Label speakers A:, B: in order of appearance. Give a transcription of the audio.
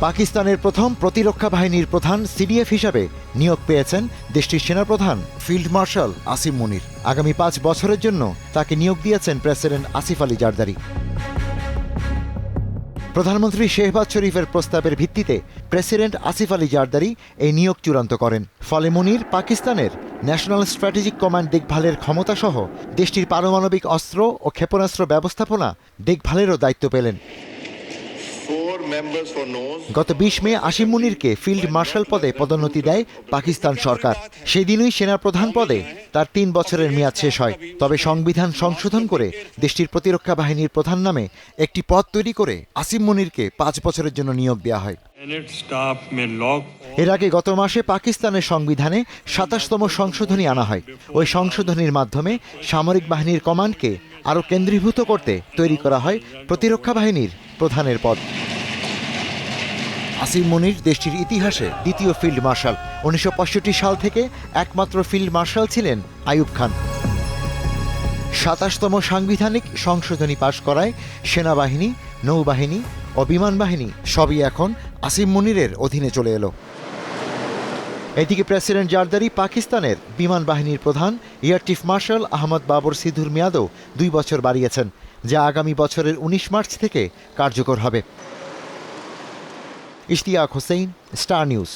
A: পাকিস্তানের প্রথম প্রতিরক্ষা বাহিনীর প্রধান সিডিএফ হিসাবে নিয়োগ পেয়েছেন দেশটির সেনাপ্রধান ফিল্ড মার্শাল আসিম মুনির। আগামী ৫ বছরের জন্য তাকে নিয়োগ দিয়েছেন প্রেসিডেন্ট আসিফ আলী জারদারি। প্রধানমন্ত্রী শেহবাজ শরীফের প্রস্তাবের ভিত্তিতে প্রেসিডেন্ট আসিফ আলী জারদারি এই নিয়োগ চূড়ান্ত করেন। ফলে মুনির পাকিস্তানের ন্যাশনাল স্ট্র্যাটেজিক কমান্ড দেখভালের ক্ষমতাসহ দেশটির পারমাণবিক অস্ত্র ও ক্ষেপণাস্ত্র ব্যবস্থাপনা দেখভালেরও দায়িত্ব পেলেন। গত ২০ মে আসিম মুনিরকে ফিল্ড মার্শাল পদে পদোন্নতি দেয় পাকিস্তান সরকার। সেই দিনই সেনাপ্রধান পদে তার ৩ বছরের মেয়াদ শেষ হয়। তবে সংবিধান সংশোধন করে দেশটির প্রতিরক্ষা বাহিনীর প্রধান নামে একটি পদ তৈরি করে আসিম মুনিরকে ৫ বছরের জন্য নিয়োগ দেওয়া হয়। এর আগে গত মাসে পাকিস্তানের সংবিধানে ২৭তম সংশোধনী আনা হয়। ওই সংশোধনীর মাধ্যমে সামরিক বাহিনীর কমান্ডকে আরও কেন্দ্রীভূত করতে তৈরি করা হয় প্রতিরক্ষা বাহিনীর প্রধানের পদ। আসিম মুনির দেশটির ইতিহাসে দ্বিতীয় ফিল্ড মার্শাল। ১৯৬৫ সাল থেকে একমাত্র ফিল্ড মার্শাল ছিলেন আইয়ুব খান। ২৭তম সাংবিধানিক সংশোধনী পাশ করায় সেনাবাহিনী, নৌবাহিনী ও বিমান বাহিনী সবই এখন আসিম মুনিরের অধীনে চলে এলো। এদিকে প্রেসিডেন্ট জারদারি পাকিস্তানের বিমান বাহিনীর প্রধান air chief marshal Ahmad Babar সিধুর মেয়াদও ২ বছর বাড়িয়েছেন, যা আগামী বছরের ১৯ মার্চ থেকে কার্যকর হবে। Ishtiaq Hossain, star news.